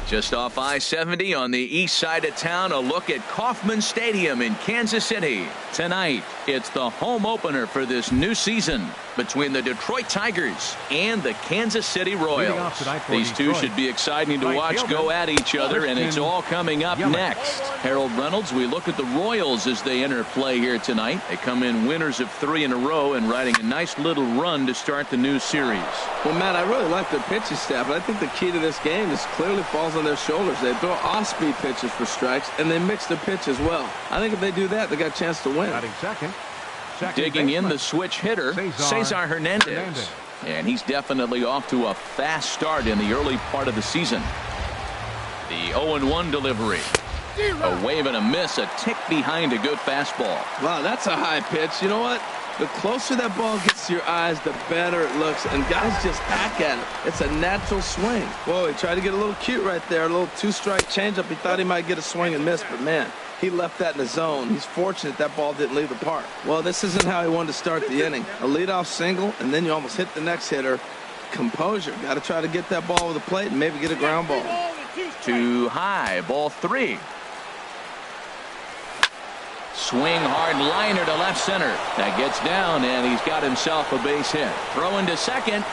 Just off I-70 on the east side of town, a look at Kauffman Stadium in Kansas City. Tonight, it's the home opener for this new season between the Detroit Tigers and the Kansas City Royals. These two should be exciting to watch go at each other, and it's all coming up next. Harold Reynolds, we look at the Royals as they enter play here tonight. They come in winners of 3 in a row and riding a nice little run to start the new series. Well, Matt, I really like their pitching staff, but I think the key to this game is clearly falls on their shoulders. They throw off-speed pitches for strikes, and they mix the pitch as well. I think if they do that, they got a chance to win. Second Digging in the switch hitter, Cesar Hernandez. And he's definitely off to a fast start in the early part of the season. The 0-1 delivery. A wave and a miss, a tick behind a good fastball. Wow, that's a high pitch. You know what? The closer that ball gets to your eyes, the better it looks, and guys just hack at it. It's a natural swing. Whoa, he tried to get a little cute right there, a little two-strike changeup. He thought he might get a swing and miss, but man, he left that in the zone. He's fortunate that ball didn't leave the park. Well, this isn't how he wanted to start the inning. A leadoff single, and then you almost hit the next hitter. Composure. Got to try to get that ball with the plate and maybe get a ground ball. Too high, ball 3. Swing hard liner to left center. That gets down, and he's got himself a base hit. Throwing to second.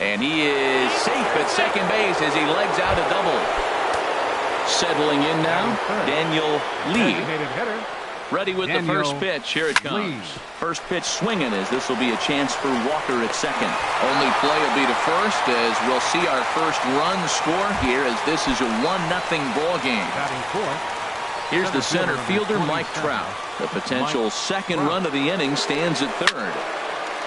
And he is safe at second base as he legs out a double. Settling in now, Daniel Lee. Ready with the first pitch. Here it comes. First pitch swinging as this will be a chance for Walker at second. Only play will be to first as we'll see our first run score here as this is a 1-0 ball game. Here's the center fielder, Mike Trout. The potential second run of the inning stands at third.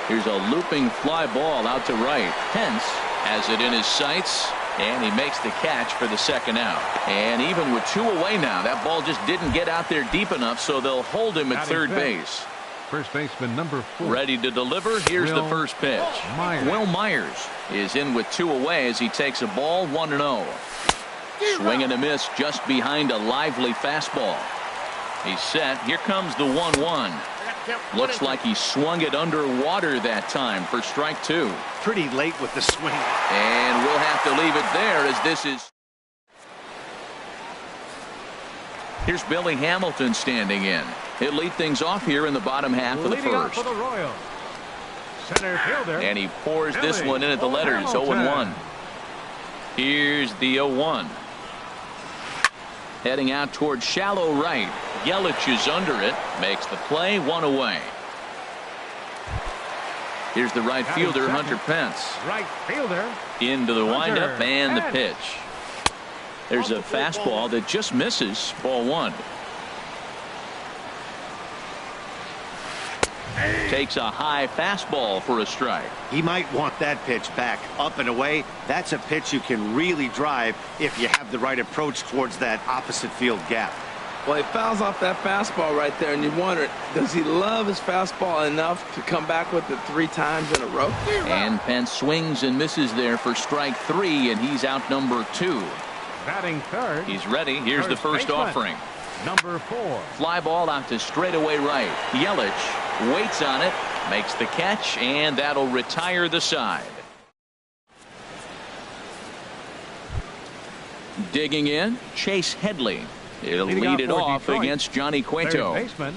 Here's a looping fly ball out to right. Pence has it in his sights, and he makes the catch for the second out. And even with 2 away now, that ball just didn't get out there deep enough, so they'll hold him at third base. First baseman number 4. Ready to deliver. Here's the first pitch. Will Myers is in with 2 away as he takes a ball 1-0. Swing and a miss just behind a lively fastball. He's set. Here comes the 1-1. Looks like he swung it underwater that time for strike 2. Pretty late with the swing. And we'll have to leave it there as this is. Here's Billy Hamilton standing in. He'll lead things off here in the bottom half of the first. Center fielder. And he pours this one in at the letters. 0-1. Here's the 0-1. Heading out towards shallow right. Yelich is under it. Makes the play. 1 away. Here's the right fielder, Hunter Pence. Right fielder. Into the windup and the pitch. There's a fastball that just misses. Ball 1. Takes a high fastball for a strike. He might want that pitch back up and away. That's a pitch you can really drive if you have the right approach towards that opposite field gap. Well, he fouls off that fastball right there, and you wonder, does he love his fastball enough to come back with it 3 times in a row? And Pence swings and misses there for strike 3, and he's out number 2. Batting third. He's ready. Here's the first offering. Number 4. Fly ball out to straightaway right. Yelich waits on it, makes the catch, and that'll retire the side. Digging in, Chase Headley. He'll lead it off against Johnny Cueto. Third baseman,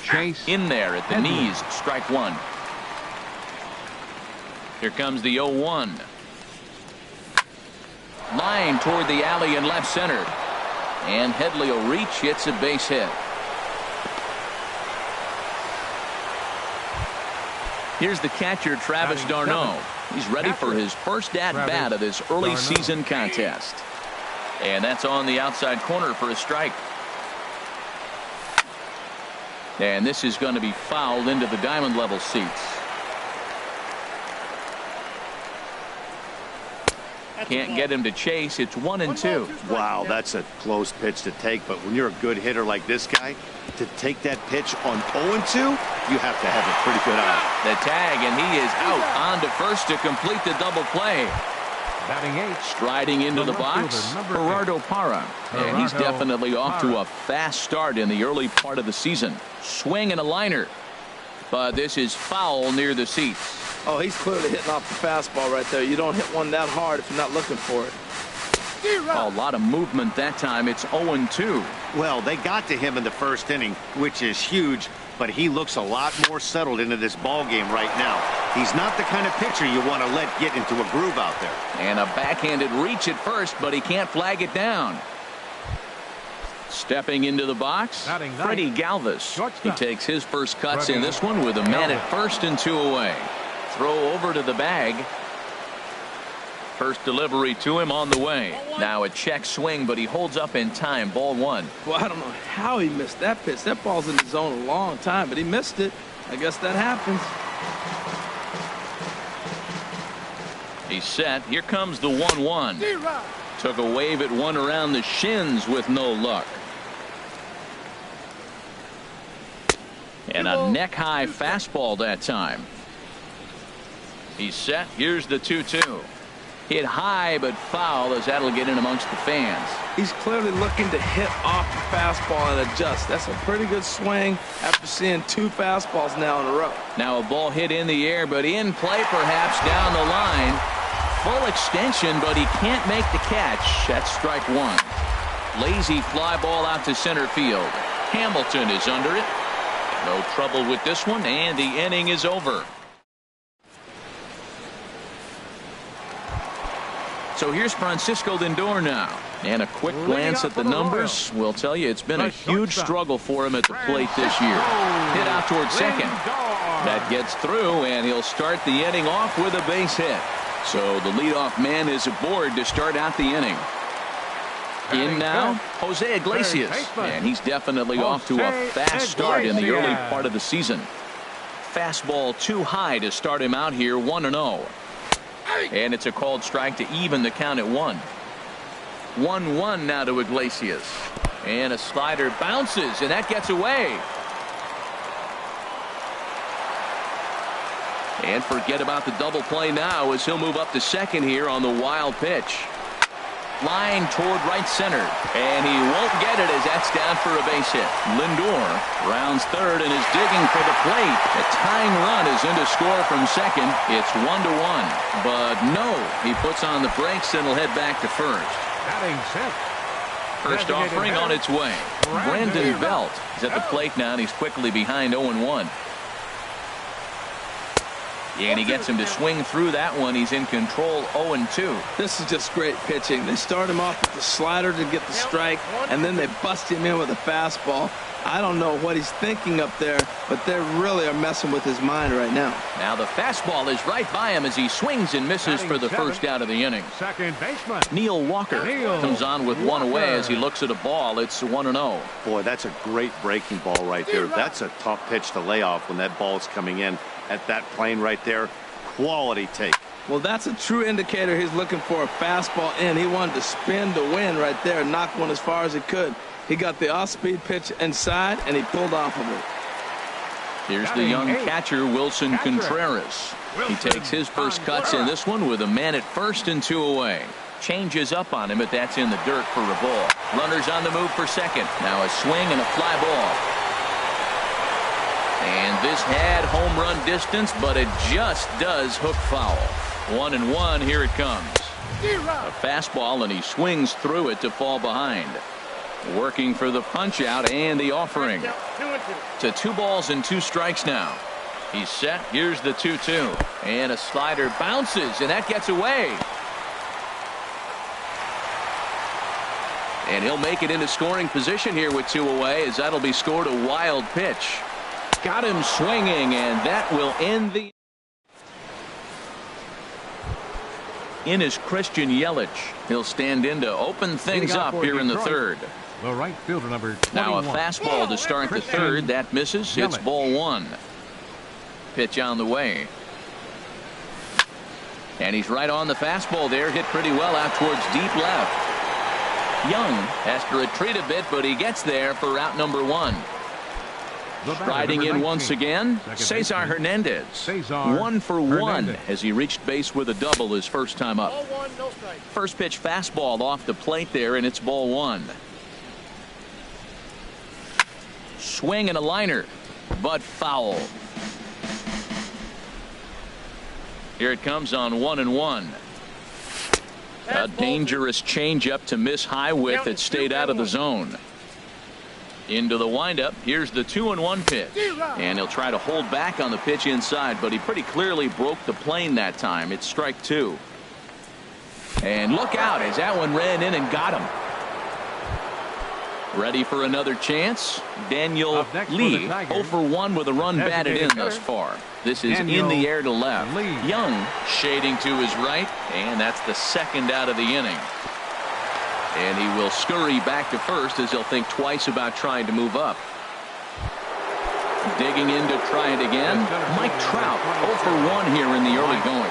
Chase in there at the Headley. knees, strike 1. Here comes the 0-1. Line toward the alley in left center. And Headley will reach, hits a base hit. Here's the catcher, Travis d'Arnaud. He's ready for his first at-bat of this early season contest. And that's on the outside corner for a strike. And this is going to be fouled into the diamond level seats. Can't get him to chase. It's 1-2. Wow, that's a close pitch to take, but when you're a good hitter like this guy, to take that pitch on 0-2, you have to have a pretty good eye. The tag, and he is out on to first to complete the double play. Batting 8. Striding into the box, Gerardo Parra. And he's definitely off to a fast start in the early part of the season. Swing and a liner. But this is foul near the seats. Oh, he's clearly hitting off the fastball right there. You don't hit one that hard if you're not looking for it. A lot of movement that time. It's 0-2. Well, they got to him in the first inning, which is huge, but he looks a lot more settled into this ball game right now. He's not the kind of pitcher you want to let get into a groove out there. And a backhanded reach at first, but he can't flag it down. Stepping into the box, Freddie Galvis. He takes his first cuts in this one with a man at first and 2 away. Throw over to the bag. First delivery to him on the way. Now a check swing, but he holds up in time. Ball 1. Well, I don't know how he missed that pitch. That ball's in the zone a long time, but he missed it. I guess that happens. He's set. Here comes the 1-1. Took a wave at one around the shins with no luck. And a neck-high fastball that time. He's set. Here's the 2-2. Hit high but foul as that'll get in amongst the fans. He's clearly looking to hit off the fastball and adjust. That's a pretty good swing after seeing 2 fastballs now in a row. Now a ball hit in the air, but in play perhaps down the line. Full extension, but he can't make the catch. That's strike 1. Lazy fly ball out to center field. Hamilton is under it. No trouble with this one, and the inning is over. So here's Francisco Lindor now. And a quick glance at the numbers will tell you it's been a huge struggle for him at the plate this year. Hit out towards second. That gets through, and he'll start the inning off with a base hit. So the leadoff man is aboard to start out the inning. In now, Jose Iglesias. And he's definitely off to a fast start in the early part of the season. Fastball too high to start him out here, 1-0. And it's a called strike to even the count at 1. 1-1 now to Iglesias. And a slider bounces, and that gets away. And forget about the double play now as he'll move up to second here on the wild pitch. Line toward right center, and he won't get it as that's down for a base hit. Lindor rounds third and is digging for the plate. The tying run is in to score from second. It's 1-1, but no, he puts on the brakes and will head back to first. First offering on its way. Brandon Belt is at the plate now, and he's quickly behind 0-1. And he gets him to swing through that one. He's in control, 0-2. This is just great pitching. They start him off with the slider to get the strike, and then they bust him in with a fastball. I don't know what he's thinking up there, but they really are messing with his mind right now. Now the fastball is right by him as he swings and misses for the first out of the inning. Second baseman Neil Walker comes on with one away as he looks at a ball. It's 1-0. Boy, that's a great breaking ball right there. That's a tough pitch to lay off when that ball is coming in at that plane right there. Quality take. Well, that's a true indicator. He's looking for a fastball in. He wanted to spin to win right there and knock one as far as he could. He got the off-speed pitch inside, and he pulled off of it. Here's the young catcher, Wilson Contreras. He takes his first cuts in this one with a man at first and 2 away. Changes up on him, but that's in the dirt for a ball. Runners on the move for second. Now a swing and a fly ball. And this had home run distance, but it just does hook foul. 1-1, here it comes. A fastball, and he swings through it to fall behind. Working for the punch out and the offering. To 2 balls and 2 strikes now. He's set. Here's the 2-2. And a slider bounces, and that gets away. And he'll make it into scoring position here with 2 away as that'll be scored a wild pitch. Got him swinging, and that will end the in is Christian Yelich. He'll stand in to open things up here in the third. The right fielder, number 21. Now a fastball to start the third. That misses. It's ball 1. Pitch on the way. And he's right on the fastball there. Hit pretty well out towards deep left. Young has to retreat a bit, but he gets there for out number 1. Striding in once again, Cesar Hernandez. 1 for 1 as he reached base with a double his first time up. First pitch fastball off the plate there, and it's ball 1. Swing and a liner, but foul. Here it comes on 1-1. A dangerous changeup to miss high with that stayed out of the zone. Into the windup. Here's the 2-1 pitch. And he'll try to hold back on the pitch inside, but he pretty clearly broke the plane that time. It's strike 2. And look out as that one ran in and got him. Ready for another chance. Daniel Lee 0 for 1 with a run batted in thus far. This is in the air to left. Young shading to his right, and that's the second out of the inning. And he will scurry back to first as he'll think twice about trying to move up. Digging in to try it again. Mike Trout 0 for 1 here in the early going.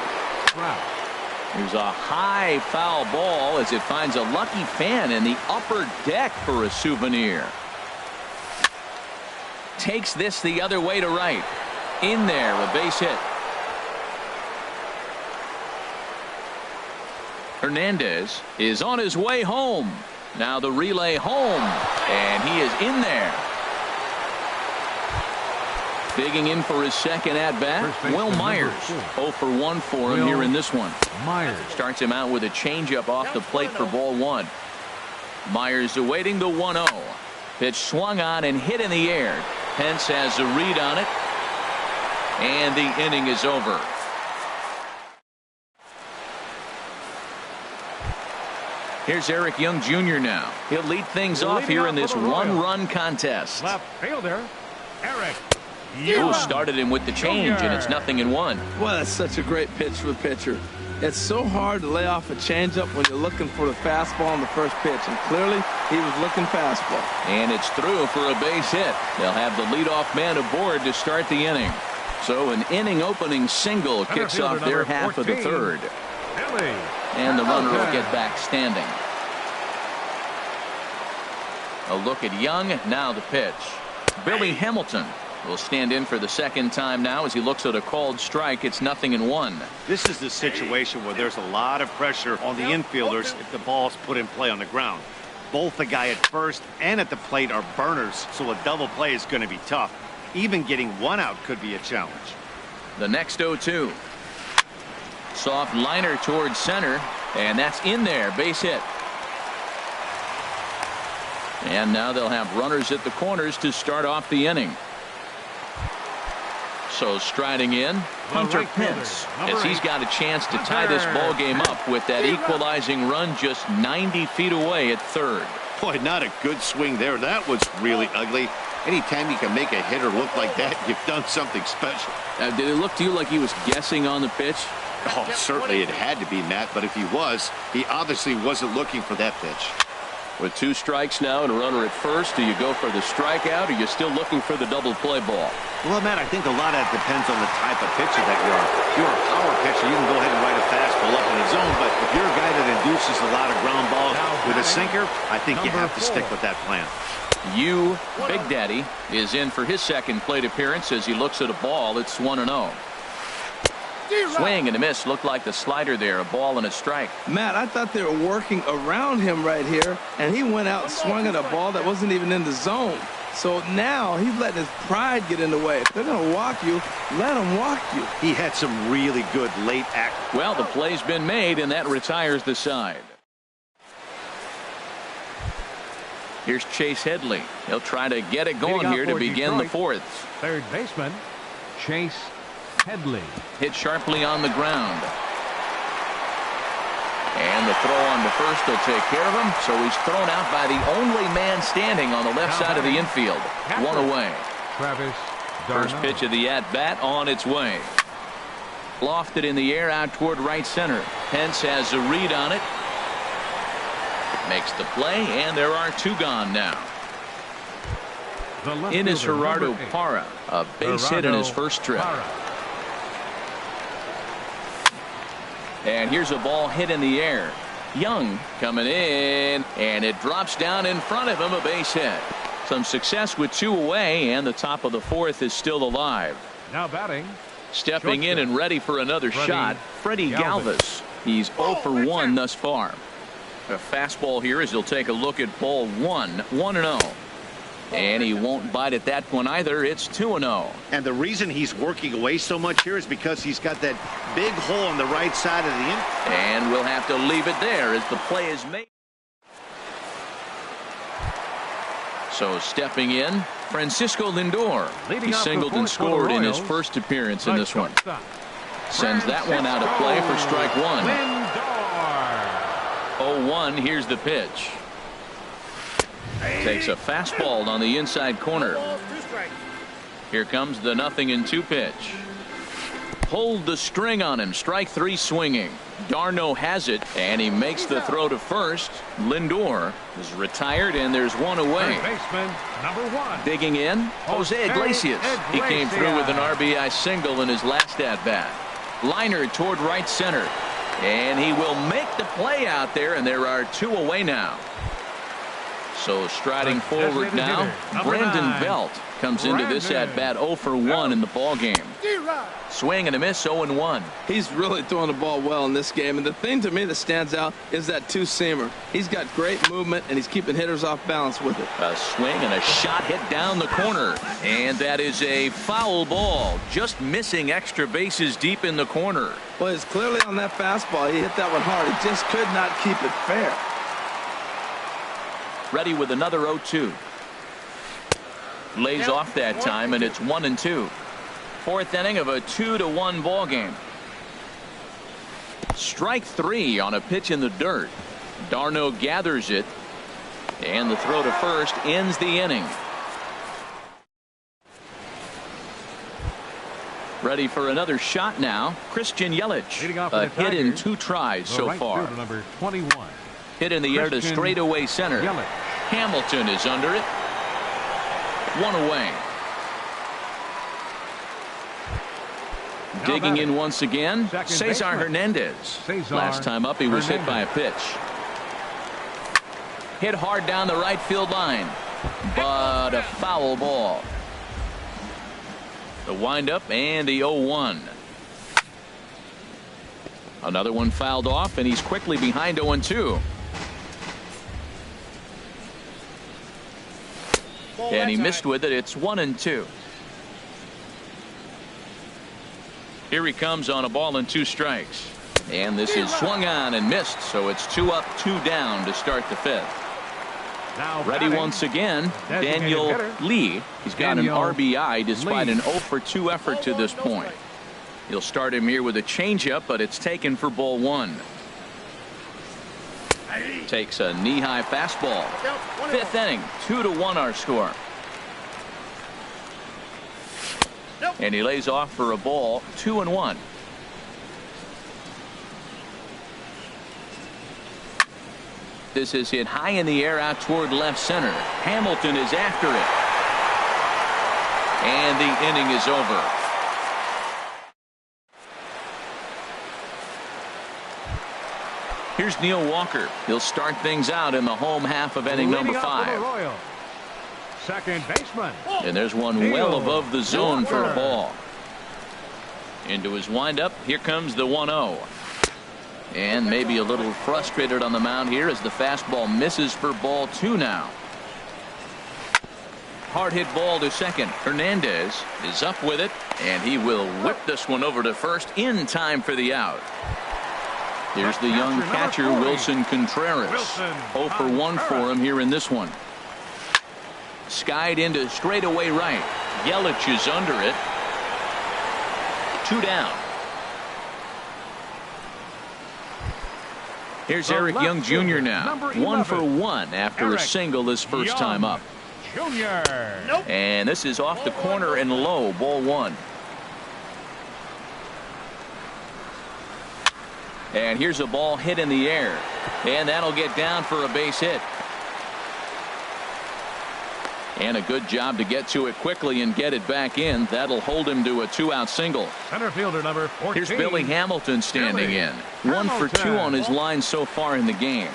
Here's a high foul ball as it finds a lucky fan in the upper deck for a souvenir. Takes this the other way to right. In there, a base hit. Hernandez is on his way home. Now the relay home, and he is in there. Digging in for his second at-bat, Will Myers. 0 for 1 for him here in this one. Myers starts him out with a changeup off the plate for ball 1. Myers awaiting the 1-0. Pitch swung on and hit in the air. Pence has a read on it, and the inning is over. Here's Eric Young Jr. now. He'll lead things off here in this one-run contest. Left fielder, Eric. Who started him with the change, and it's 0-1. Well, that's such a great pitch for the pitcher. It's so hard to lay off a changeup when you're looking for the fastball on the first pitch, and clearly he was looking fastball. And it's through for a base hit. They'll have the leadoff man aboard to start the inning. So an inning-opening single kicks off their half of the third. And the runner will get back standing. A look at Young. Now the pitch. Billy Hamilton will stand in for the second time now as he looks at a called strike. It's 0-1. This is the situation where there's a lot of pressure on the infielders if the ball's put in play on the ground. Both the guy at first and at the plate are burners, so a double play is going to be tough. Even getting one out could be a challenge. The next 0-2. Soft liner towards center, and that's in there. Base hit. And now they'll have runners at the corners to start off the inning. So striding in, Hunter Pence, as he's got a chance to tie this ball game up with that equalizing run just 90 feet away at third. Boy, not a good swing there. That was really ugly. Anytime you can make a hitter look like that, you've done something special. Did it look to you like he was guessing on the pitch? Oh, certainly it had to be, Matt, but if he was, he obviously wasn't looking for that pitch. With 2 strikes now and a runner at first, do you go for the strikeout, or are you still looking for the double play ball? Well, Matt, I think a lot of that depends on the type of pitcher that you are. If you're a power pitcher, you can go ahead and ride a fastball up in the zone, but if you're a guy that induces a lot of ground balls with a sinker, I think you have to stick with that plan. Big Daddy is in for his second plate appearance as he looks at a ball. It's 1-0. Swing and a miss. Looked like the slider there. A ball and a strike. Matt, I thought they were working around him right here, and he went out and swung at a ball that wasn't even in the zone. So now he's letting his pride get in the way. If they're going to walk you, let them walk you. He had some really good late act. Well, the play's been made, and that retires the side. Here's Chase Headley. He'll try to get it going here to begin the fourth. Third baseman, Chase Headley. Hit sharply on the ground. And the throw on to first will take care of him. So he's thrown out by the only man standing on the left side of the infield. One away. Travis First pitch of the at-bat on its way. Lofted in the air out toward right center. Pence has a read on it. Makes the play, and there are 2 gone now. In is Gerardo Parra, a base hit in his first trip. And here's a ball hit in the air. Young coming in, and it drops down in front of him, a base hit. Some success with 2 away, and the top of the 4th is still alive. Now batting. Stepping in and ready for another shot, Freddie Galvis. He's 0 for 1 thus far. A fastball here as he'll take a look at ball 1, 1-0. And he won't bite at that one either. It's 2-0. And the reason he's working away so much here is because he's got that big hole on the right side of the infield. And we'll have to leave it there as the play is made. So stepping in, Francisco Lindor. He singled and scored in his first appearance in this one. Sends that one out of play for strike 1. 0-1. Here's the pitch. Takes a fastball on the inside corner. Here comes the 0-2 pitch. Pulled the string on him. Strike 3 swinging. d'Arnaud has it, and he makes the throw to first. Lindor is retired, and there's 1 away. Baseman, number 1. Digging in, Jose Iglesias. He came through with an RBI single in his last at-bat. Liner toward right center, and he will make the play out there, and there are 2 away now. So striding forward now, Brandon Belt comes into this at-bat 0 for 1 in the ball game. Swing and a miss, 0-1. He's really throwing the ball well in this game, and the thing to me that stands out is that 2-seamer. He's got great movement, and he's keeping hitters off balance with it. A swing and a shot hit down the corner, and that is a foul ball, just missing extra bases deep in the corner. Well, it's clearly on that fastball. He hit that one hard. He just could not keep it fair. Ready with another 0-2. Lays off that time, and it's 1-2. 4th inning of a 2-1 ball game. Strike 3 on a pitch in the dirt. d'Arnaud gathers it, and the throw to first ends the inning. Ready for another shot now, Christian Yelich. A hit in 2 tries so far. Number 21. Hit in the air to straightaway center. Yelich. Hamilton is under it. 1 away. Digging in once again, Cesar Hernandez. Last time up, he was hit by a pitch. Hit hard down the right field line, but a foul ball. The windup and the 0-1. Another one fouled off, and he's quickly behind 0-2. And he missed with it. It's 1-2. Here he comes on a ball and 2 strikes. And this is swung on and missed, so it's 2 up, 2 down to start the 5th. Ready once again, Daniel Lee. He's got an RBI despite an 0 for 2 effort to this point. He'll start him here with a changeup, but it's taken for ball 1. Takes a knee-high fastball. 5th inning, 2-1 our score. And he lays off for a ball, 2-1. This is hit high in the air out toward left center. Hamilton is after it. And the inning is over. Here's Neil Walker. He'll start things out in the home half of inning number 5. Second baseman. And there's one well above the zone for a ball. Into his windup. Here comes the 1-0. And maybe a little frustrated on the mound here as the fastball misses for ball 2 now. Hard hit ball to second. Hernandez is up with it, and he will whip this one over to first in time for the out. Here's the young catcher, Wilson Contreras. 0 for 1 for him here in this one. Skied into straightaway right. Yelich is under it. 2 down. Here's Eric Young Jr. now. 1 for 1 after a single his first time up. And this is off the corner and low, ball 1. And here's a ball hit in the air, and that'll get down for a base hit. And a good job to get to it quickly and get it back in. That'll hold him to a 2-out single. Center fielder number 14. Here's Billy Hamilton standing in. 1 for 2 on his line so far in the game.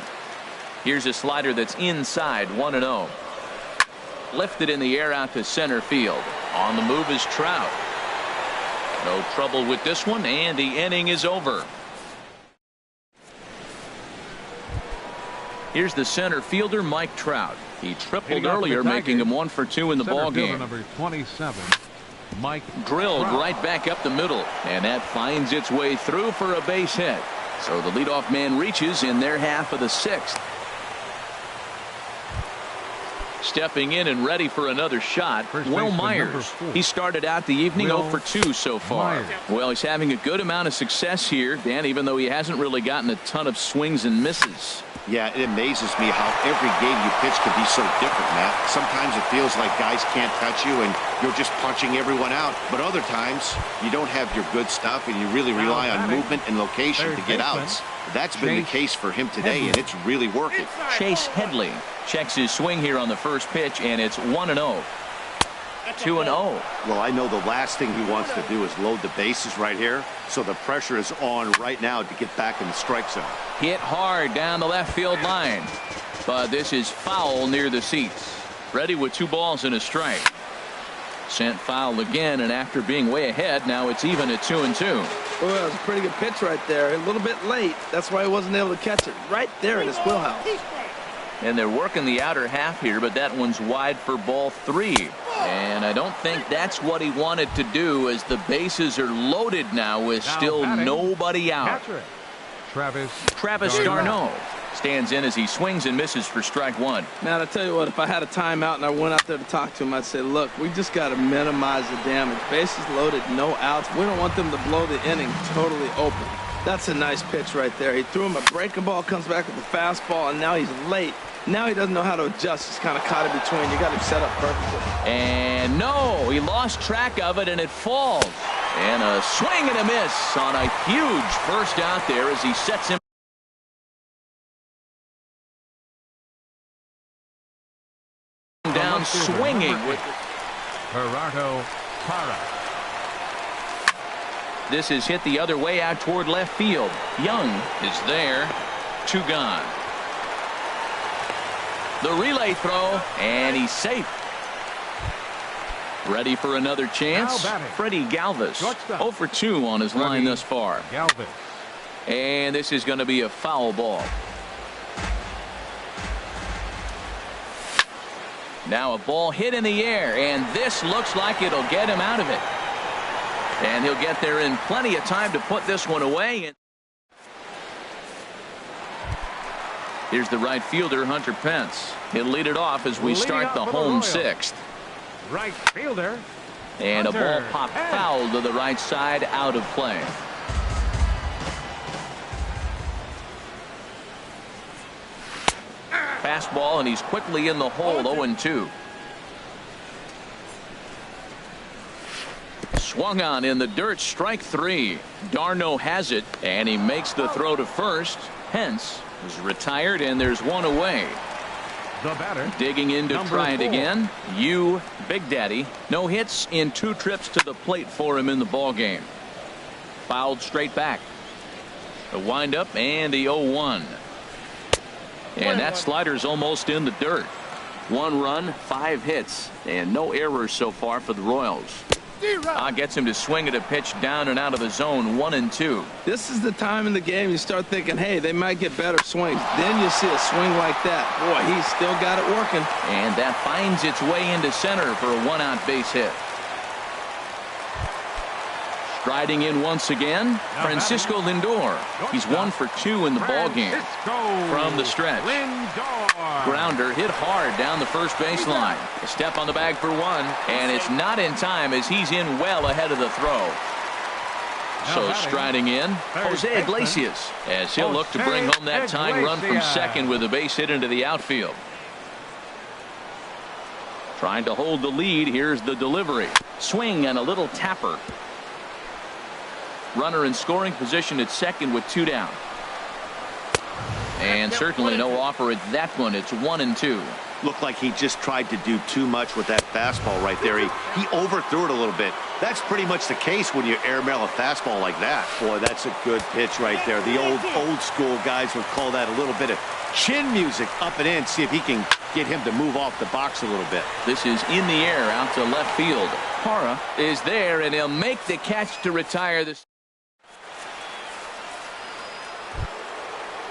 Here's a slider that's inside, 1-0. Lifted in the air out to center field. On the move is Trout. No trouble with this one, and the inning is over. Here's the center fielder, Mike Trout. He tripled earlier, making him 1 for 2 in the ball game. Number 27, Mike Drilled Trout. right back up the middle, and that finds its way through for a base hit. So the leadoff man reaches in their half of the 6th. Stepping in and ready for another shot, Will Myers. He started out the evening 0 for 2 so far. Well, he's having a good amount of success here, Dan, even though he hasn't really gotten a ton of swings and misses. Yeah, it amazes me how every game you pitch can be so different, Matt. Sometimes it feels like guys can't touch you and you're just punching everyone out. But other times, you don't have your good stuff and you really rely on movement and location to get outs. That's been the case for him today, and it's really working. Chase Headley checks his swing here on the first pitch, and it's 1-0. 2-0. Well, I know the last thing he wants to do is load the bases right here, so the pressure is on right now to get back in the strike zone. Hit hard down the left field line, but this is foul near the seats. Ready with 2 balls and a strike. Sent foul again, and after being way ahead, now it's even at 2-2. Well, that was a pretty good pitch right there. A little bit late. That's why he wasn't able to catch it right there in his wheelhouse. And they're working the outer half here, but that one's wide for ball 3. And I don't think that's what he wanted to do, as the bases are loaded now with still nobody out. Travis d'Arnaud stands in as he swings and misses for strike 1. Man, I tell you what, if I had a timeout and I went out there to talk to him, I'd say, look, we just got to minimize the damage. Bases loaded, no outs. We don't want them to blow the inning totally open. That's a nice pitch right there. He threw him a breaking ball, comes back with a fastball, and now he's late. Now he doesn't know how to adjust. He's kind of caught in between. You got him set up perfectly. And no, he lost track of it, and it falls. And a swing and a miss on a huge first out there as he sets him down swinging with Gerardo Parra. this is hit the other way out toward left field. Young is there. 2 gone. The relay throw, and he's safe. Ready for another chance. Freddie Galvis, 0 for 2 on his line thus far. Galvis. And this is going to be a foul ball. Now a ball hit in the air, and this looks like it'll get him out of it. And he'll get there in plenty of time to put this one away. Here's the right fielder, Hunter Pence. He'll lead it off as we start the home 6th. Right fielder. And Hunter a ball popped foul to the right side, out of play. Fastball, and he's quickly in the hole. 0-2. Swung on in the dirt, strike 3. d'Arnaud has it, and he makes the throw to first. Pence is retired, and there's one away. The batter, digging in to try it 4. again. Big Daddy. No hits in 2 trips to the plate for him in the ball game. Fouled straight back. The windup and the 0-1. And that slider's almost in the dirt. 1 run, 5 hits, and no errors so far for the Royals. Gets him to swing at a pitch down and out of the zone. 1-2. This is the time in the game you start thinking, hey, they might get better swings. Then you see a swing like that. Boy, he's still got it working. And that finds its way into center for a 1-out base hit. Striding in once again, Francisco Lindor. He's 1 for 2 in the ball game. From the stretch. Grounder hit hard down the first baseline. A step on the bag for 1, and it's not in time as he's in well ahead of the throw. So striding in, Jose Iglesias, as he'll look to bring home that tying run from second with a base hit into the outfield. Trying to hold the lead. Here's the delivery. Swing and a little tapper. Runner in scoring position at second with 2 down. And certainly no offer at that one. It's 1-2. looked like he just tried to do too much with that fastball right there. He overthrew it a little bit. That's pretty much the case when you airmail a fastball like that. Boy, that's a good pitch right there. The old school guys would call that a little bit of chin music up and in. See if he can get him to move off the box a little bit. This is in the air out to left field. Parra is there, and he'll make the catch to retire this.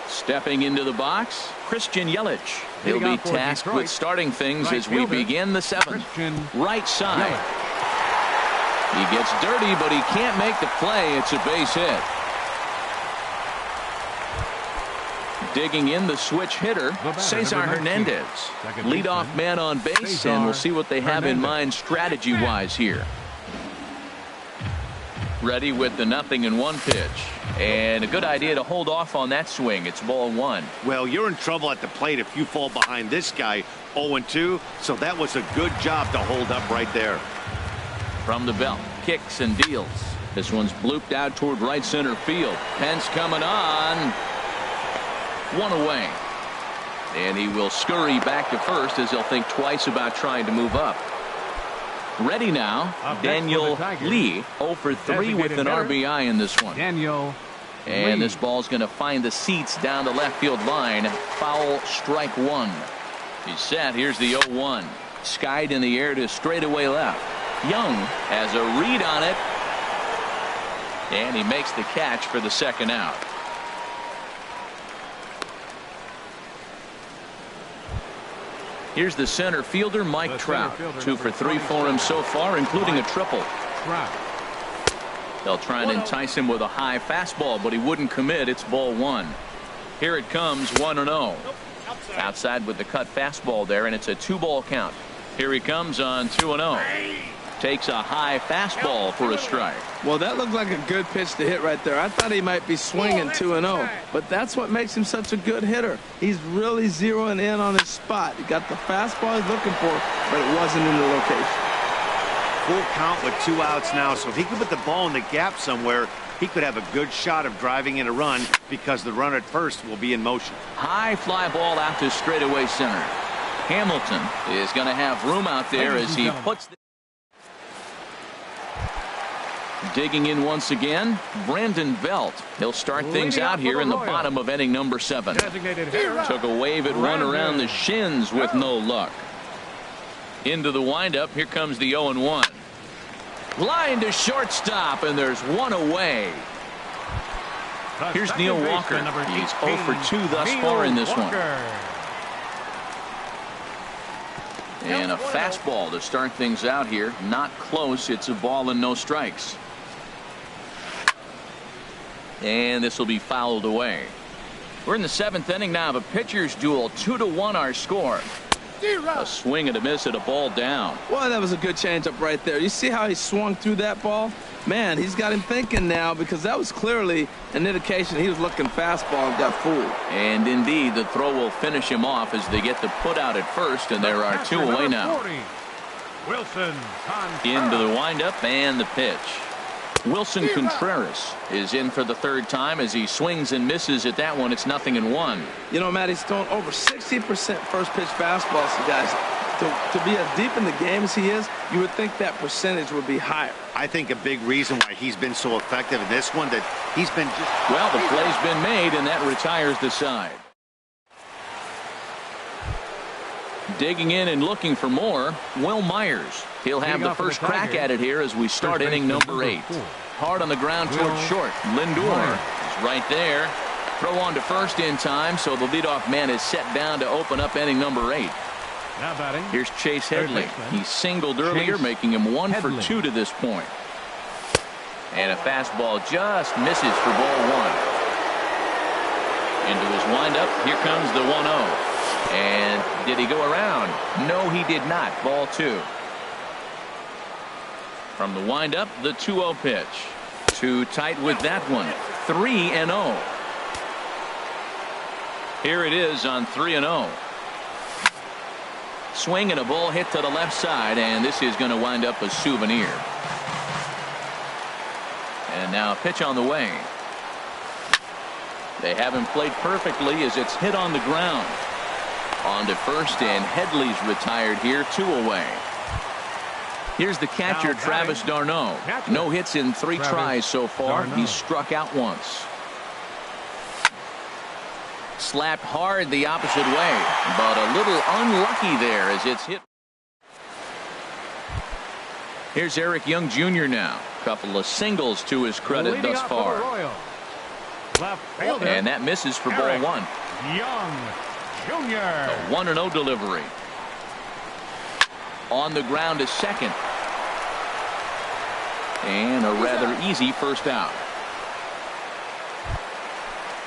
Stepping into the box, Christian Yelich. He'll be tasked with starting things as we begin the seventh. Right side. He gets dirty, but he can't make the play. It's a base hit. Digging in the switch hitter, Cesar Hernandez. Leadoff man on base, and we'll see what they have in mind strategy-wise here. Ready with the 0-1 pitch. And a good idea to hold off on that swing. It's ball one. Well, you're in trouble at the plate if you fall behind this guy 0-2. So that was a good job to hold up right there. From the belt, kicks and deals. This one's blooped out toward right center field. Pence coming on. One away. And he will scurry back to first as he'll think twice about trying to move up. Ready now, Daniel Lee, 0 for 3 with an RBI in this one. And this ball's going to find the seats down the left field line. Foul, strike one. He's set. Here's the 0-1. Skied in the air to straightaway left. Young has a read on it. And he makes the catch for the second out. Here's the center fielder, Mike Trout. 2 for 3 for him so far, including a triple. They'll try and entice him with a high fastball, but he wouldn't commit. It's ball one. Here it comes, 1-0. Outside with the cut fastball there, and it's a 2-ball count. Here he comes on 2-0. Takes a high fastball for a strike. Well, that looked like a good pitch to hit right there. I thought he might be swinging 2-0, but that's what makes him such a good hitter. He's really zeroing in on his spot. He got the fastball he's looking for, but it wasn't in the location. Full count with 2 outs now, so if he could put the ball in the gap somewhere, he could have a good shot of driving in a run because the runner at first will be in motion. High fly ball out to straightaway center. Hamilton is going to have room out there as he puts the digging in once again, Brandon Belt. He'll start things out here in the bottom of inning number 7. Took a wave at one around the shins with no luck. Into the windup. Here comes the 0-1. Line to shortstop, and there's one away. Here's Neil Walker. He's 0 for 2 thus far in this one. And a fastball to start things out here. Not close. It's a ball and no strikes. And this will be fouled away. We're in the 7th inning now of a pitcher's duel. 2-1 our score. A swing and a miss at a ball down. Well, that was a good changeup right there. You see how he swung through that ball? Man, he's got him thinking now because that was clearly an indication he was looking fastball and got fooled. And indeed, the throw will finish him off as they get the put out at first, and there are 2 away now. Into the windup and the pitch. Wilson Contreras is in for the 3rd time as he swings and misses at that one. It's 0-1. You know, Matt, he's thrown over 60% first pitch fastballs. So guys, to be as deep in the game as he is, you would think that percentage would be higher. I think a big reason why he's been so effective in this one that he's been just... Well, the play's been made, and that retires the side. Digging in and looking for more, Will Myers. He'll have the first crack at it here as we start inning number 8. Hard on the ground toward short. Lindor is right there. Throw on to first in time, so the leadoff man is set down to open up inning number 8. Here's Chase Headley. He singled earlier, making him 1 for 2 to this point. And a fastball just misses for ball 1. Into his windup. Here comes the 1-0. And did he go around? No, he did not. Ball 2. From the windup, the 2-0 pitch. Too tight with that one. 3-0. Here it is on 3-0. Swing and a ball hit to the left side, and this is going to wind up a souvenir. And now a pitch on the way. They haven't played perfectly as it's hit on the ground. On to first, and Headley's retired here, 2 away. Here's the catcher, Travis d'Arnaud. No hits in 3 tries so far. He's struck out once. Slapped hard the opposite way, but a little unlucky there as it's hit. Here's Eric Young Jr. now. Couple of singles to his credit thus far. And that misses for ball 1. Young Jr. A 1-0 delivery. On the ground is second. And a rather easy first out.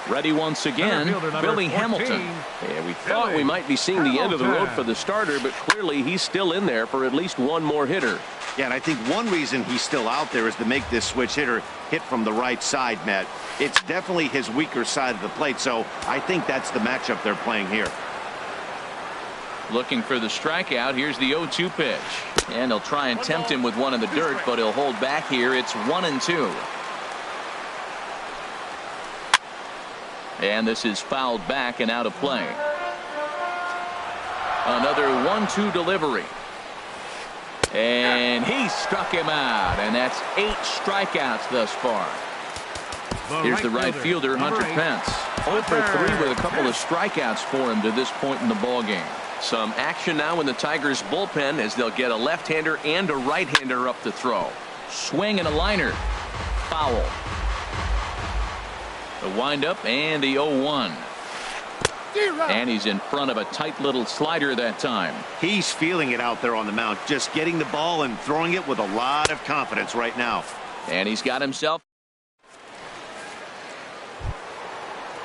Ready once again, Billy Hamilton. Yeah, we thought we might be seeing the end of the road for the starter, but clearly he's still in there for at least one more hitter. Yeah, and I think one reason he's still out there is to make this switch hitter hit from the right side, Matt. It's definitely his weaker side of the plate, so I think that's the matchup they're playing here. Looking for the strikeout. Here's the 0-2 pitch. And they'll try and tempt him with one in the dirt, but he'll hold back here. It's 1-2. And this is fouled back and out of play. Another 1-2 delivery. And he struck him out. And that's 8 strikeouts thus far. Here's the right fielder, Hunter Pence. 0 for 3 with a couple of strikeouts for him to this point in the ball game. Some action now in the Tigers bullpen as they'll get a left-hander and a right-hander up to throw. Swing and a liner. Foul. The windup and the 0-1. And he's in front of a tight little slider that time. He's feeling it out there on the mound, just getting the ball and throwing it with a lot of confidence right now. And he's got himself.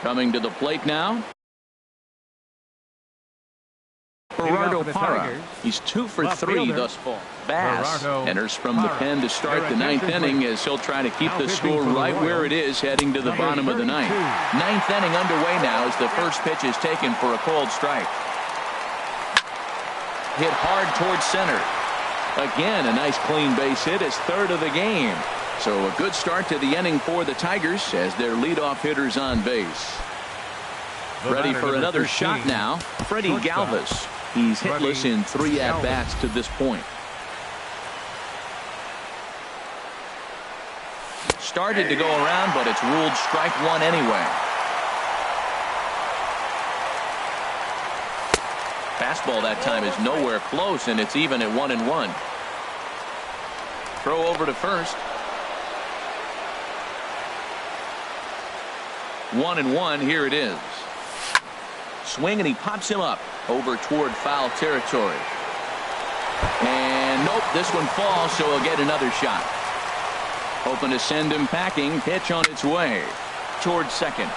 Coming to the plate now, Gerardo Parra. He's 2 for 3 thus far. Bass enters from the pen to start the 9th inning as he'll try to keep the score right where it is heading to the bottom of the 9th. 9th inning underway now as the first pitch is taken for a called strike. Hit hard towards center. Again, a nice clean base hit, his 3rd of the game. So a good start to the inning for the Tigers as their leadoff hitter's on base. Ready for another shot now, Freddie Galvis. He's hitless in 3 at-bats to this point. Started to go around, but it's ruled strike 1 anyway. Fastball that time is nowhere close, and it's even at 1-1. Throw over to first. 1-1, here it is. Swing, and he pops him up over toward foul territory. And nope, this one falls, so he'll get another shot. Hoping to send him packing. Pitch on its way towards second.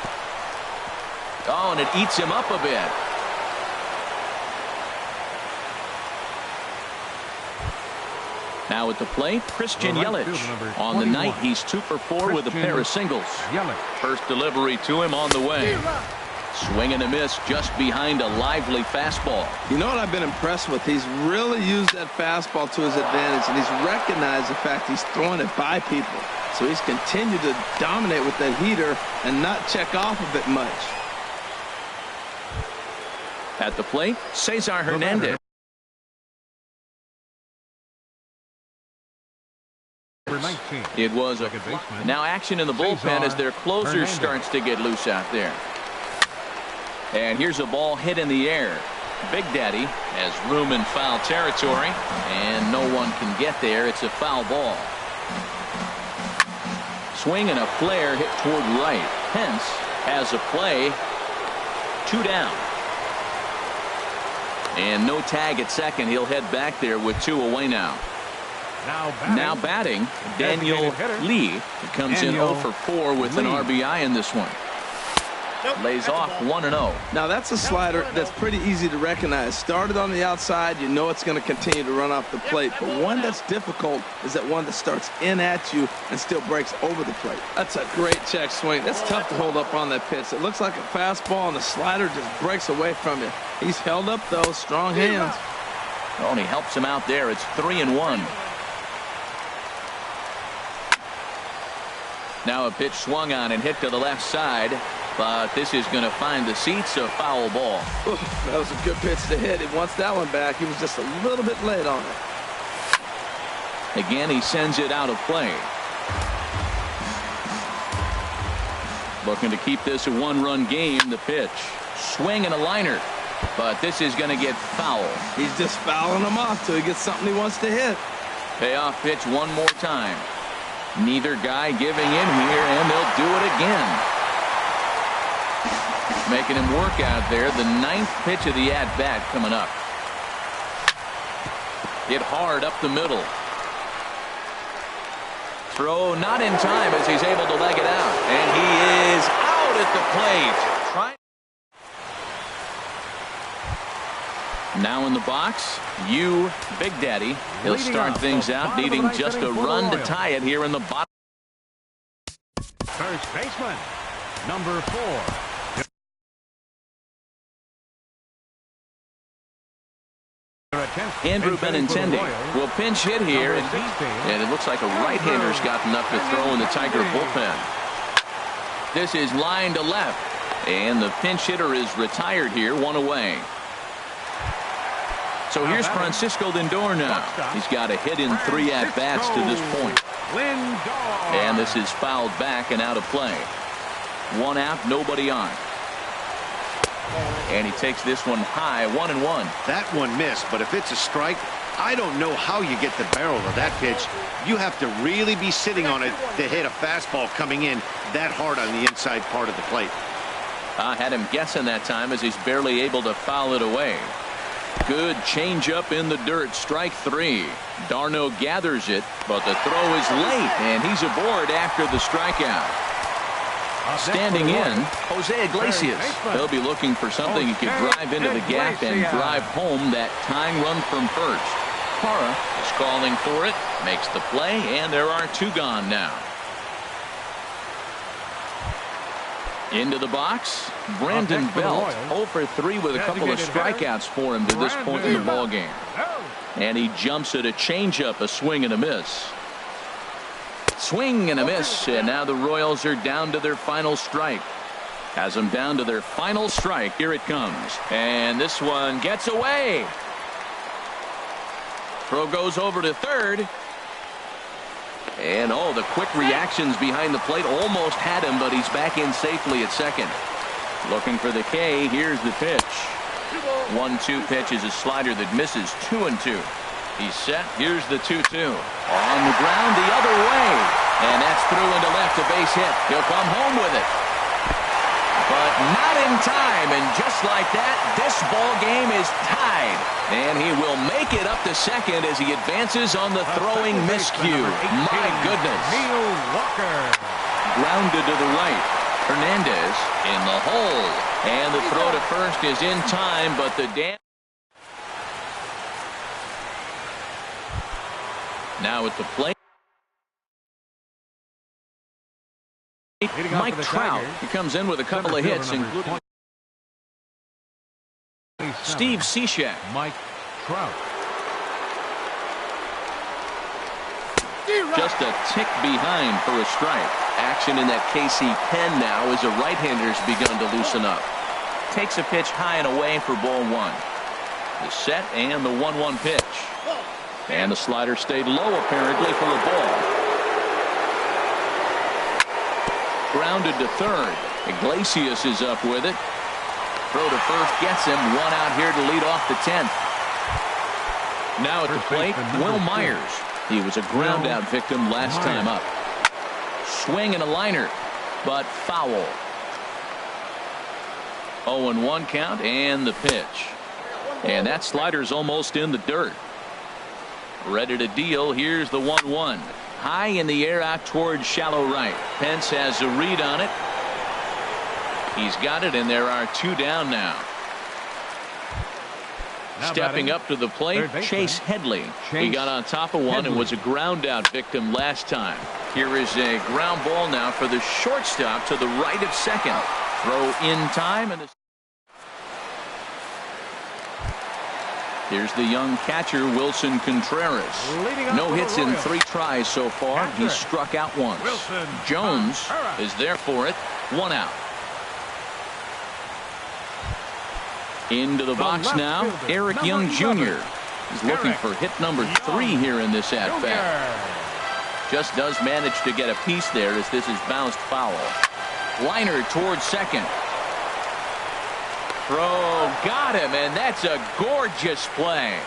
Oh, and it eats him up a bit. Now at the plate, Christian Yelich. On the night, he's 2 for 4 with a pair of singles. First delivery to him on the way. Swing and a miss just behind a lively fastball. You know what I've been impressed with? He's really used that fastball to his advantage, and he's recognized the fact he's throwing it by people. So he's continued to dominate with that heater and not check off of it much. At the plate, Cesar Hernandez. It was a now action in the bullpen as their closer starts to get loose out there. And here's a ball hit in the air. Big Daddy has room in foul territory, and no one can get there. It's a foul ball. Swing and a flare hit toward right. Pence has a play. 2 down. And no tag at second. He'll head back there with 2 away now. Now batting, Daniel Lee. He comes in 0 for 4 with an RBI in this one. Lays off 1-0. Now that's a slider that's pretty easy to recognize. Started on the outside, you know it's going to continue to run off the plate. But one that's difficult is that one that starts in at you and still breaks over the plate. That's a great check swing. That's tough to hold up on that pitch. It looks like a fastball, and the slider just breaks away from you. He's held up, though. Strong hands. Oh, and he helps him out there. It's 3-1. Now a pitch swung on and hit to the left side. but this is going to find the seats, a foul ball. Ooh, that was a good pitch to hit. He wants that one back. He was just a little bit late on it. Again, he sends it out of play. Looking to keep this a one-run game. The pitch. Swing and a liner. But this is going to get foul. He's just fouling them off till he gets something he wants to hit. Payoff pitch one more time. Neither guy giving in here, and they'll do it again. Making him work out there. The 9th pitch of the at-bat coming up. Hit hard up the middle. Throw not in time as he's able to leg it out. And he is out at the plate. Now in the box, Big Daddy. He'll start things out, needing just a run to tie it here in the bottom. First baseman, number 4. Andrew Benintendi will pinch hit here, and it looks like a right-hander's got enough to throw in the Tiger bullpen. This is line to left, and the pinch hitter is retired here, one away. So here's Francisco Lindor now. He's got a hit in 3 at-bats to this point. And this is fouled back and out of play. 1 out, nobody on. And he takes this one high, 1-1. That one missed, but if it's a strike, I don't know how you get the barrel of that pitch. You have to really be sitting on it to hit a fastball coming in that hard on the inside part of the plate. I had him guessing that time as he's barely able to foul it away. Good changeup in the dirt, strike 3. d'Arnaud gathers it, but the throw is late, and he's aboard after the strikeout. Standing in, Jose Iglesias. He'll be looking for something he could drive into the gap and drive home that tying run from first. Parra is calling for it, makes the play, and there are 2 gone now. Into the box, Brandon Belt, 0 for 3 with a couple of strikeouts for him to this point in the ballgame. And he jumps at a changeup, a swing and a miss. Swing and a miss, and now the Royals are down to their final strike. Has them down to their final strike. Here it comes. And this one gets away. Throw goes over to third. And oh, the quick reactions behind the plate almost had him, but he's back in safely at second. Looking for the K. Here's the pitch. 1-2 pitch is a slider that misses. 2-2. He's set. Here's the 2-2. On the ground the other way. And that's through into left, a base hit. He'll come home with it. But not in time. And just like that, this ball game is tied. And he will make it up to second as he advances on the throwing miscue. My goodness. Neil Walker. Grounded to the right. Hernandez in the hole. And the throw to first is in time, but the damage. Now at the plate, Mike Trout. He comes in with a couple of hits, including Steve Cishek. Mike Trout. Just a tick behind for a strike. Action in that KC pen now as a right-hander's begun to loosen up. Takes a pitch high and away for ball 1. The set and the 1-1 pitch. And the slider stayed low apparently for a ball. Grounded to third. Iglesias is up with it. Throw to first gets him. 1 out here to lead off the 10th. Now at the plate, Will Myers. He was a ground out victim last time up. Swing and a liner, but foul. 0-1 count and the pitch. And that slider's almost in the dirt. Ready to deal. Here's the 1-1. High in the air out towards shallow right. Pence has a read on it. He's got it, and there are 2 down now. Stepping up to the plate, Chase Headley. He got on top of one and was a ground out victim last time. Here is a ground ball now for the shortstop to the right of second. Throw in time, and here's the young catcher, Wilson Contreras. No hits in 3 tries so far. He struck out once. Jones is there for it. 1 out. Into the box now, Eric Young Jr. He's looking for hit number 3 here in this at-bat. Just does manage to get a piece there as this is bounced foul. Liner towards second. Throw got him, and that's a gorgeous play.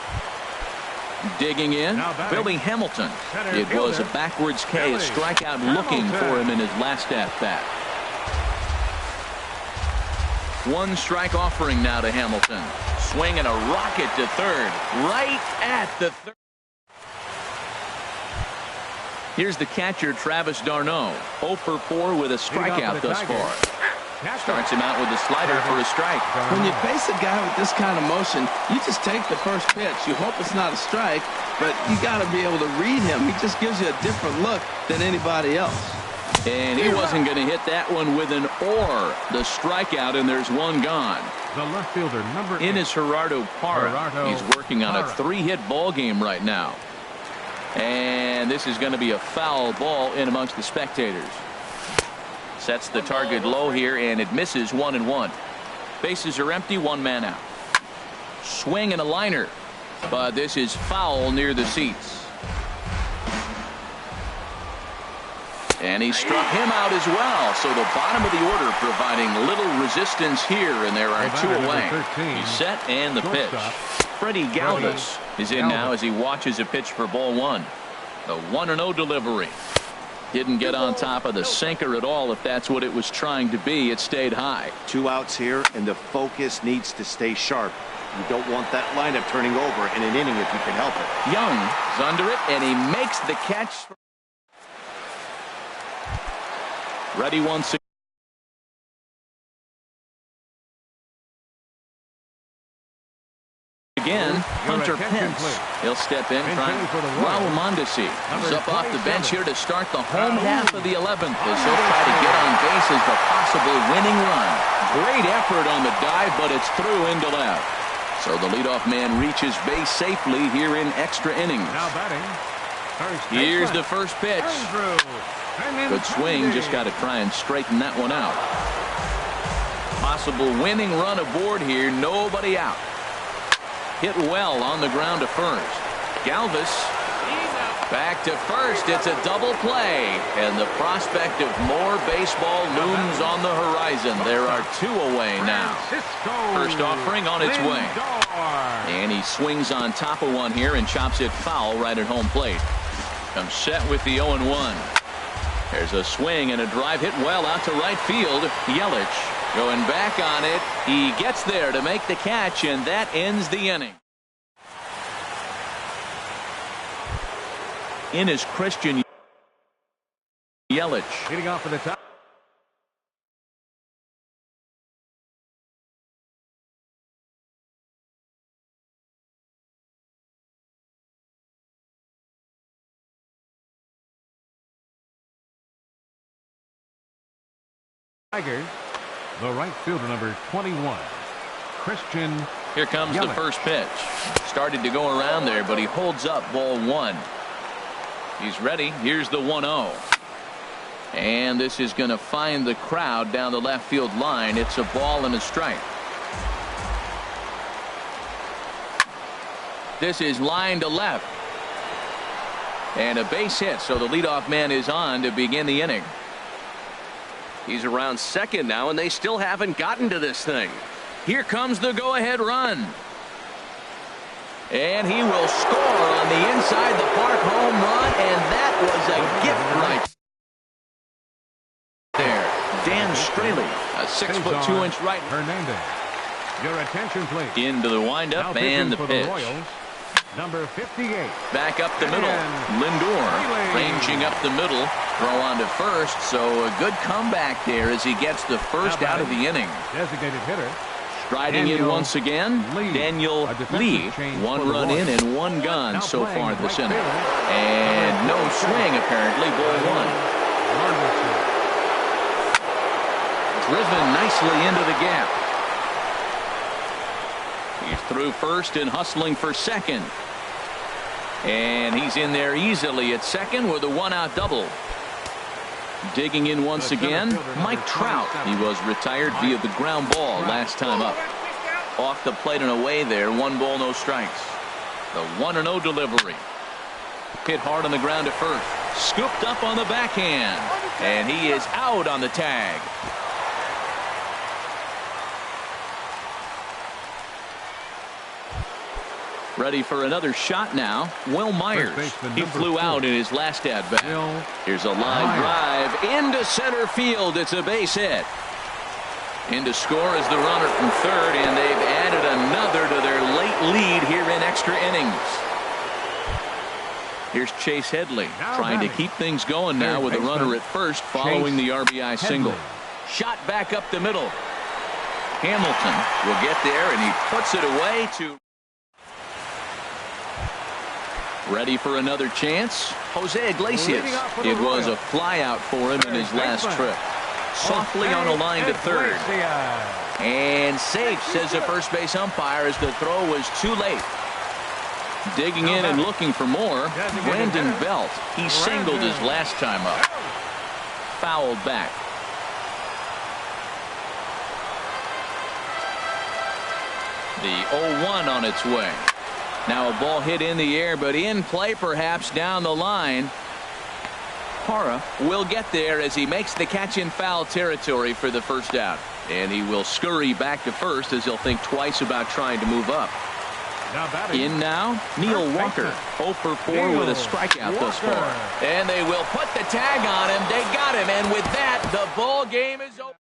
Digging in, Billy Hamilton. It was a backwards K, a strikeout looking for him in his last at-bat. 1 strike offering now to Hamilton. Swinging a rocket to third. Right at the third. Here's the catcher, Travis d'Arnaud. 0 for 4 with a strikeout thus far. Starts him out with a slider for a strike. When you face a guy with this kind of motion, you just take the first pitch. You hope it's not a strike, but you got to be able to read him. He just gives you a different look than anybody else. And he wasn't going to hit that one with an or. The strikeout, and there's 1 gone. The left fielder, number 8. Innis Gerardo Parra. He's working on a 3-hit ball game right now. And this is going to be a foul ball in amongst the spectators. Sets the target low here, and it misses 1-1. Bases are empty, 1 man out. Swing and a liner, but this is foul near the seats. And he struck him out as well. So the bottom of the order providing little resistance here, and there are 2 away. He's set, and the pitch. Freddie Galvis is in now as he watches a pitch for ball 1. The 1-0 delivery. Didn't get on top of the sinker at all. If that's what it was trying to be, it stayed high. 2 outs here, and the focus needs to stay sharp. You don't want that lineup turning over in an inning if you can help it. Young is under it, and he makes the catch. Ready once again. Hunter Pence. He'll step in. Raul Mondesi is up off the bench here to start the home half of the 11th as he'll try to get on base as the possible winning run. Great effort on the dive, but it's through into left. So the leadoff man reaches base safely here in extra innings. Now batting. Here's the first pitch. Good swing. Just got to try and straighten that one out. Possible winning run aboard here. Nobody out. Hit well on the ground to first. Galvis back to first. It's a double play, and the prospect of more baseball looms on the horizon. There are 2 away now. First offering on its way, and he swings on top of one here and chops it foul right at home plate. Comes set with the 0-1. There's a swing and a drive hit well out to right field. Yelich going back on it. He gets there to make the catch, and that ends the inning. In is Christian Yelich. Hitting off of the top. Tigers, the right fielder, number 21, Christian. Here comes Yelich. The first pitch. Started to go around there, but he holds up ball 1. He's ready. Here's the 1-0. And this is going to find the crowd down the left field line. It's a ball and a strike. This is line to left. And a base hit, so the leadoff man is on to begin the inning. He's around second now, and they still haven't gotten to this thing. Here comes the go-ahead run. And he will score on the inside the park home run, and that was a gift right there. Dan Straley, a 6'2" right. Hernandez. Your attention, please. Into the windup and the pitch. Number 58. Back up the middle. Lindor ranging up the middle. Throw on to first, so a good comeback there as he gets the first out of the inning. Designated hitter. Striding in once again, Daniel Lee. 1 run in and 1 gone so far this inning. And no swing apparently, ball 1. Driven nicely into the gap. He's through first and hustling for second. And he's in there easily at second with a 1-out double. Digging in once again, Mike Trout. He was retired via the ground ball last time up. Off the plate and away there. 1 ball, no strikes. The 1-0 delivery. Hit hard on the ground to first. Scooped up on the backhand. And he is out on the tag. Ready for another shot now. Will Myers. He flew out in his last at-bat. Here's a line drive into center field. It's a base hit. In to score is the runner from third, and they've added another to their late lead here in extra innings. Here's Chase Headley trying to keep things going now with a runner at first following the RBI single. Shot back up the middle. Hamilton will get there, and he puts it away to... Ready for another chance. Jose Iglesias. It was a fly out for him in his last trip. Softly on a line to third. And safe, says the first base umpire, as the throw was too late. Digging in and looking for more. Brandon Belt. He singled his last time up. Fouled back. The 0-1 on its way. Now a ball hit in the air, but in play perhaps down the line. Parra will get there as he makes the catch in foul territory for the first out. And he will scurry back to first as he'll think twice about trying to move up. In now, Neil Walker. 0 for 4 with a strikeout thus far. And they will put the tag on him. They got him. And with that, the ball game is over.